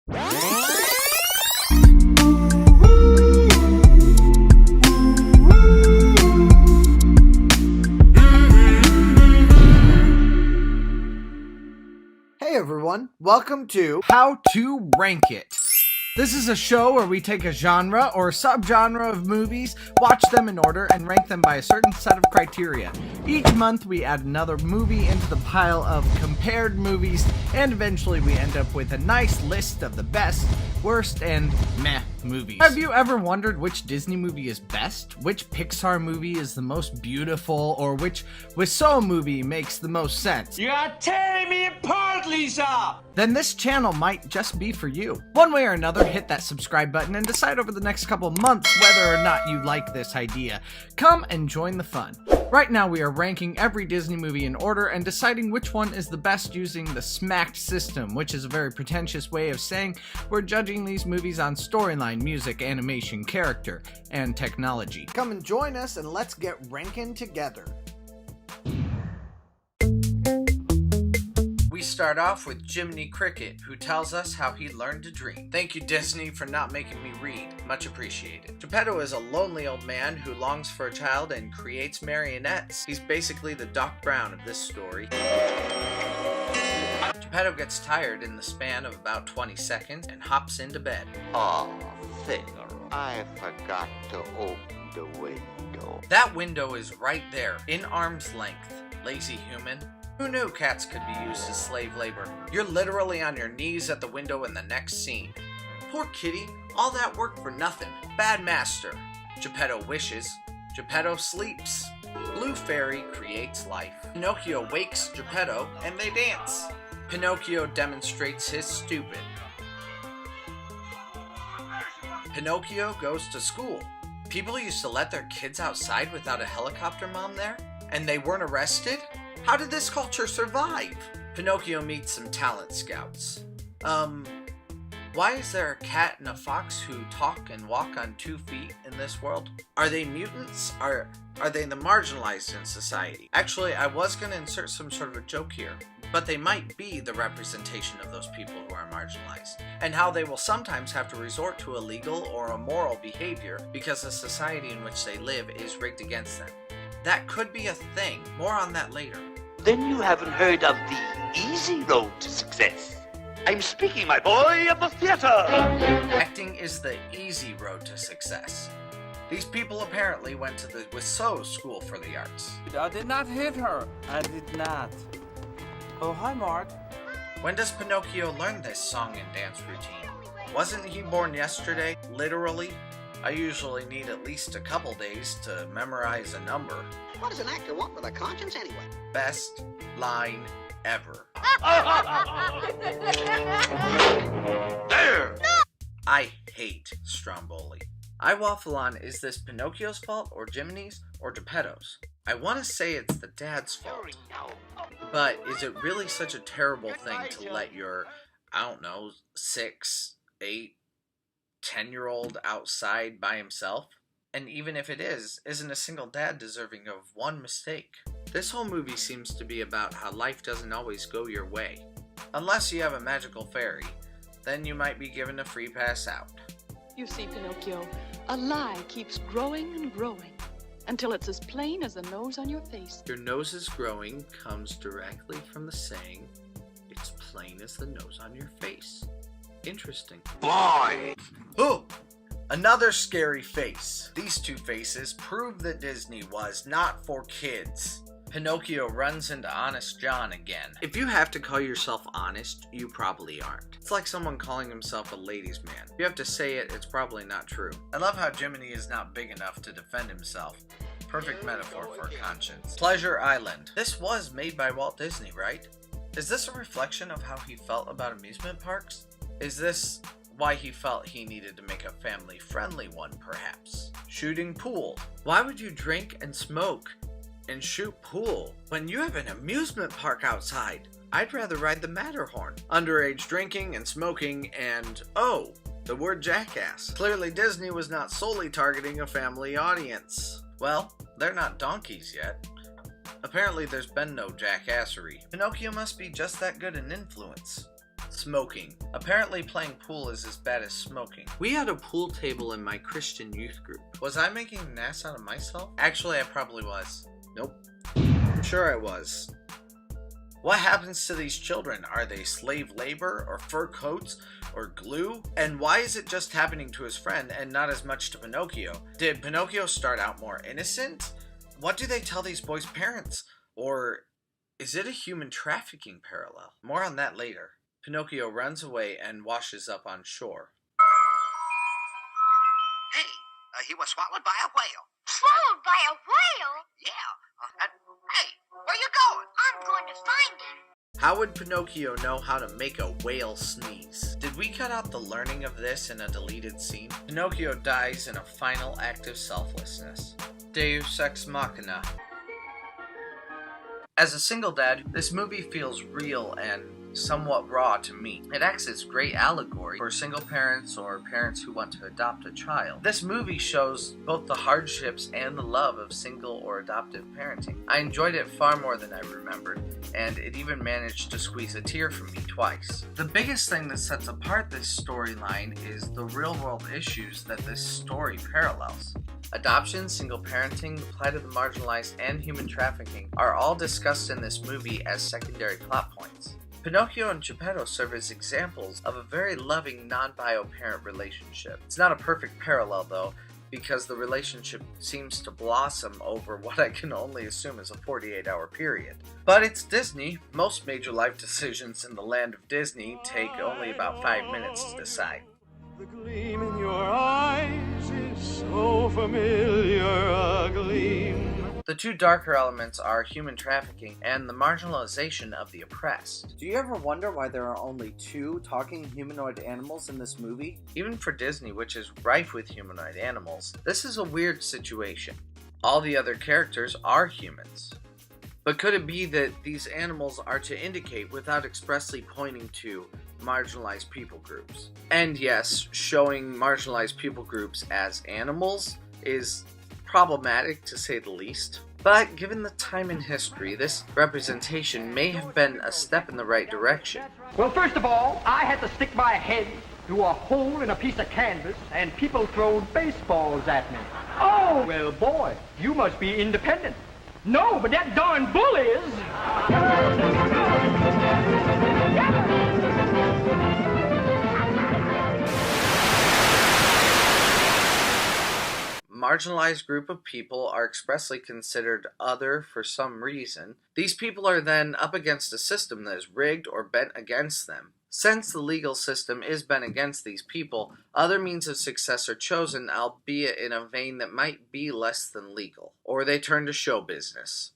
Hey everyone, welcome to How to Rank It. This is a show where we take a genre or subgenre of movies, watch them in order, and rank them by a certain set of criteria. Each month we add another movie into the pile of compared movies, and eventually we end up with a nice list of the best, worst, and meh movies. Have you ever wondered which Disney movie is best, which Pixar movie is the most beautiful, or which Wiseau movie makes the most sense? You are tearing me apart, Lisa! Then this channel might just be for you. One way or another, hit that subscribe button and decide over the next couple months whether or not you like this idea. Come and join the fun. Right now we are ranking every Disney movie in order and deciding which one is the best using the SMACT system, which is a very pretentious way of saying we're judging these movies on storyline, music, animation, character, and technology. Come and join us and let's get ranking together. We start off with Jiminy Cricket, who tells us how he learned to dream. Thank you, Disney, for not making me read. Much appreciated. Geppetto is a lonely old man who longs for a child and creates marionettes. He's basically the Doc Brown of this story. Geppetto gets tired in the span of about 20 seconds and hops into bed. Oh, Figaro, I forgot to open the window. That window is right there, in arm's length. Lazy human. Who knew cats could be used as slave labor? You're literally on your knees at the window in the next scene. Poor kitty, all that work for nothing. Bad master. Geppetto wishes. Geppetto sleeps. Blue Fairy creates life. Pinocchio wakes Geppetto and they dance. Pinocchio demonstrates his stupid. Pinocchio goes to school. People used to let their kids outside without a helicopter mom there? And they weren't arrested? How did this culture survive? Pinocchio meets some talent scouts. Why is there a cat and a fox who talk and walk on 2 feet in this world? Are they mutants? Are they the marginalized in society? Actually, I was going to insert some sort of a joke here, but they might be the representation of those people who are marginalized, and how they will sometimes have to resort to illegal or immoral behavior because the society in which they live is rigged against them. That could be a thing. More on that later. Then you haven't heard of the easy road to success. I'm speaking, my boy, of the theater. Acting is the easy road to success. These people apparently went to the Wiseau School for the Arts. I did not hit her. I did not. Oh, hi, Mark. When does Pinocchio learn this song and dance routine? Wasn't he born yesterday? Literally? I usually need at least a couple days to memorize a number. What does an actor want with a conscience anyway? Best line ever. There! I hate Stromboli. I waffle on, is this Pinocchio's fault or Jiminy's or Geppetto's? I want to say it's the dad's fault. But is it really such a terrible thing to let your, 6, 8, 10-year-old outside by himself? And even if it is, isn't a single dad deserving of one mistake? This whole movie seems to be about how life doesn't always go your way. Unless you have a magical fairy, then you might be given a free pass out. You see, Pinocchio, a lie keeps growing and growing until it's as plain as the nose on your face. Your nose is growing comes directly from the saying, it's plain as the nose on your face. Interesting. Boy! Oh! Another scary face. These two faces prove that Disney was not for kids. Pinocchio runs into Honest John again. If you have to call yourself honest, you probably aren't. It's like someone calling himself a ladies' man. If you have to say it, it's probably not true. I love how Jiminy is not big enough to defend himself. Perfect metaphor for conscience. Pleasure Island. This was made by Walt Disney, right? Is this a reflection of how he felt about amusement parks? Is this why he felt he needed to make a family-friendly one, perhaps? Shooting pool. Why would you drink and smoke and shoot pool when you have an amusement park outside? I'd rather ride the Matterhorn. Underage drinking and smoking and, oh, the word jackass. Clearly Disney was not solely targeting a family audience. Well, they're not donkeys yet. Apparently there's been no jackassery. Pinocchio must be just that good an influence. Smoking. Apparently playing pool is as bad as smoking. We had a pool table in my Christian youth group. Was I making an ass out of myself? Actually, I probably was. Nope. I'm sure I was. What happens to these children? Are they slave labor, or fur coats, or glue? And why is it just happening to his friend and not as much to Pinocchio? Did Pinocchio start out more innocent? What do they tell these boys' parents? Or is it a human trafficking parallel? More on that later. Pinocchio runs away and washes up on shore. Hey, he was swallowed by a whale. Swallowed by a whale? Yeah. Hey, where you going? I'm going to find him. How would Pinocchio know how to make a whale sneeze? Did we cut out the learning of this in a deleted scene? Pinocchio dies in a final act of selflessness. Deus ex machina. As a single dad, this movie feels real and somewhat raw to me. It acts as great allegory for single parents or parents who want to adopt a child. This movie shows both the hardships and the love of single or adoptive parenting. I enjoyed it far more than I remembered, and it even managed to squeeze a tear from me twice. The biggest thing that sets apart this storyline is the real-world issues that this story parallels. Adoption, single parenting, the plight of the marginalized, and human trafficking are all discussed in this movie as secondary plot points. Pinocchio and Geppetto serve as examples of a very loving non-bio parent relationship. It's not a perfect parallel though, because the relationship seems to blossom over what I can only assume is a 48-hour period. But it's Disney. Most major life decisions in the land of Disney take only about 5 minutes to decide. The gleam in your eyes is so familiar, a gleam. The two darker elements are human trafficking and the marginalization of the oppressed. Do you ever wonder why there are only 2 talking humanoid animals in this movie? Even for Disney, which is rife with humanoid animals, this is a weird situation. All the other characters are humans. But could it be that these animals are to indicate, without expressly pointing to, marginalized people groups? And yes, showing marginalized people groups as animals is problematic to say the least. But given the time in history, this representation may have been a step in the right direction. Well, first of all, I had to stick my head through a hole in a piece of canvas, and people throwed baseballs at me. Oh, well, boy, you must be independent. No, but that darn bull is. Marginalized group of people are expressly considered other for some reason. These people are then up against a system that is rigged or bent against them. Since the legal system is bent against these people, other means of success are chosen, albeit in a vein that might be less than legal. Or they turn to show business.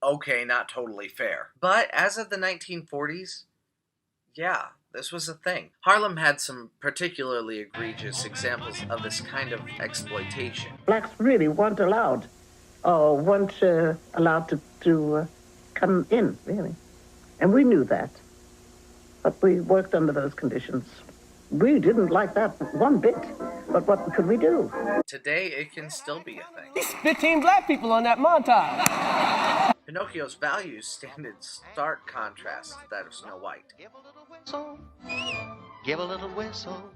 Okay, not totally fair. But as of the 1940s, yeah, this was a thing. Harlem had some particularly egregious examples of this kind of exploitation. Blacks really weren't allowed to come in, really. And we knew that. But we worked under those conditions. We didn't like that one bit. But what could we do? Today, it can still be a thing. 15 black people on that montage. Pinocchio's values stand in stark contrast to that of Snow White. Give a little whistle. Give a little whistle.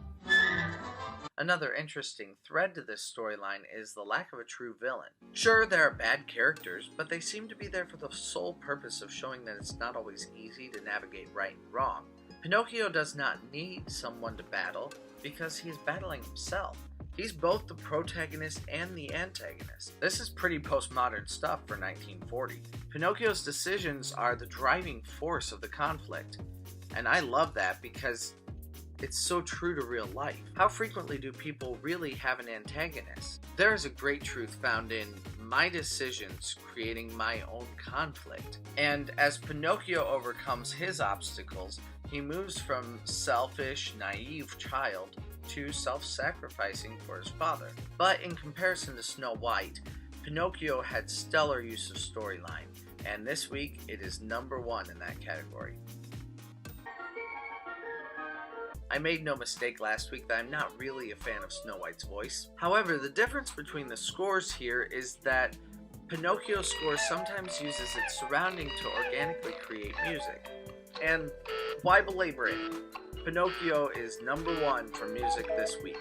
Another interesting thread to this storyline is the lack of a true villain. Sure, there are bad characters, but they seem to be there for the sole purpose of showing that it's not always easy to navigate right and wrong. Pinocchio does not need someone to battle because he is battling himself. He's both the protagonist and the antagonist. This is pretty postmodern stuff for 1940. Pinocchio's decisions are the driving force of the conflict, and I love that because it's so true to real life. How frequently do people really have an antagonist? There is a great truth found in my decisions creating my own conflict. And as Pinocchio overcomes his obstacles, he moves from selfish, naive child to self-sacrificing for his father. But in comparison to Snow White, Pinocchio had stellar use of storyline, and this week it is #1 in that category. I made no mistake last week that I'm not really a fan of Snow White's voice. However, the difference between the scores here is that Pinocchio's score sometimes uses its surrounding to organically create music, And why belabor it? Pinocchio is #1 for music this week.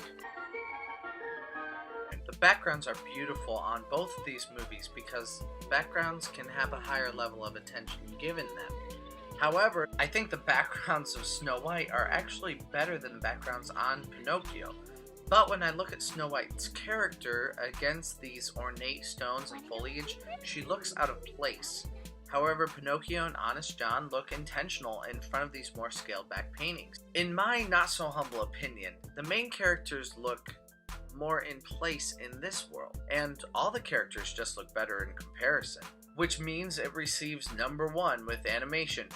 The backgrounds are beautiful on both of these movies because backgrounds can have a higher level of attention given them. However, I think the backgrounds of Snow White are actually better than the backgrounds on Pinocchio. But when I look at Snow White's character against these ornate stones and foliage, she looks out of place. However, Pinocchio and Honest John look intentional in front of these more scaled back paintings. In my not so humble opinion, the main characters look more in place in this world, and all the characters just look better in comparison, which means it receives #1 with animation.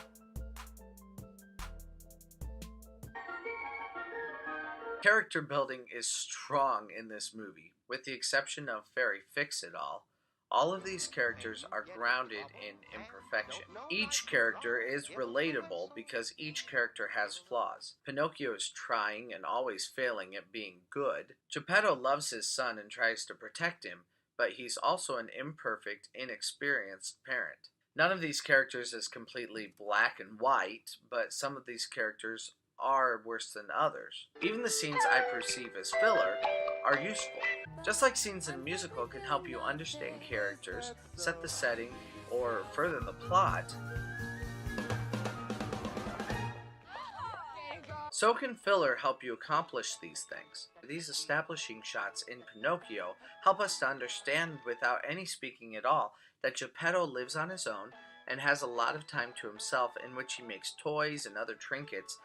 Character building is strong in this movie, with the exception of Fairy Fix-It-All. All of these characters are grounded in imperfection. Each character is relatable because each character has flaws. Pinocchio is trying and always failing at being good. Geppetto loves his son and tries to protect him, but he's also an imperfect, inexperienced parent. None of these characters is completely black and white, but some of these characters are worse than others. Even the scenes I perceive as filler are useful. Just like scenes in a musical can help you understand characters, set the setting, or further the plot, so can filler help you accomplish these things. These establishing shots in Pinocchio help us to understand without any speaking at all that Geppetto lives on his own and has a lot of time to himself in which he makes toys and other trinkets.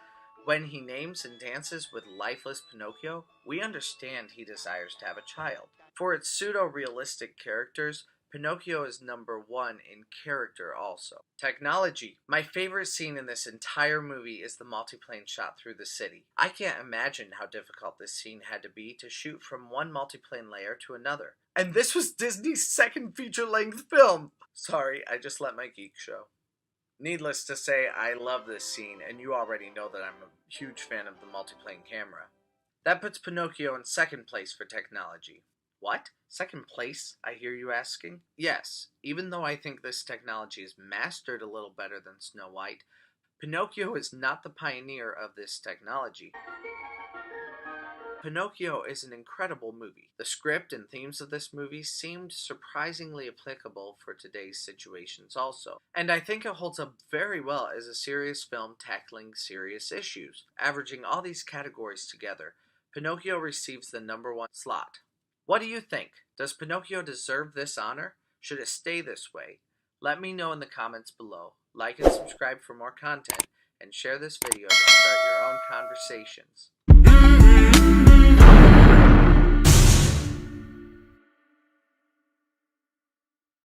When he names and dances with lifeless Pinocchio, we understand he desires to have a child. For its pseudo-realistic characters, Pinocchio is #1 in character also. Technology. My favorite scene in this entire movie is the multiplane shot through the city. I can't imagine how difficult this scene had to be to shoot from one multiplane layer to another. And this was Disney's second feature-length film! Sorry, I just let my geek show. Needless to say, I love this scene, and you already know that I'm a huge fan of the multiplane camera. That puts Pinocchio in second place for technology. What? Second place, I hear you asking? Yes, even though I think this technology is mastered a little better than Snow White, Pinocchio is not the pioneer of this technology. Pinocchio is an incredible movie. The script and themes of this movie seemed surprisingly applicable for today's situations also, and I think it holds up very well as a serious film tackling serious issues. Averaging all these categories together, Pinocchio receives the #1 slot. What do you think? Does Pinocchio deserve this honor? Should it stay this way? Let me know in the comments below. Like and subscribe for more content, and share this video to start your own conversations.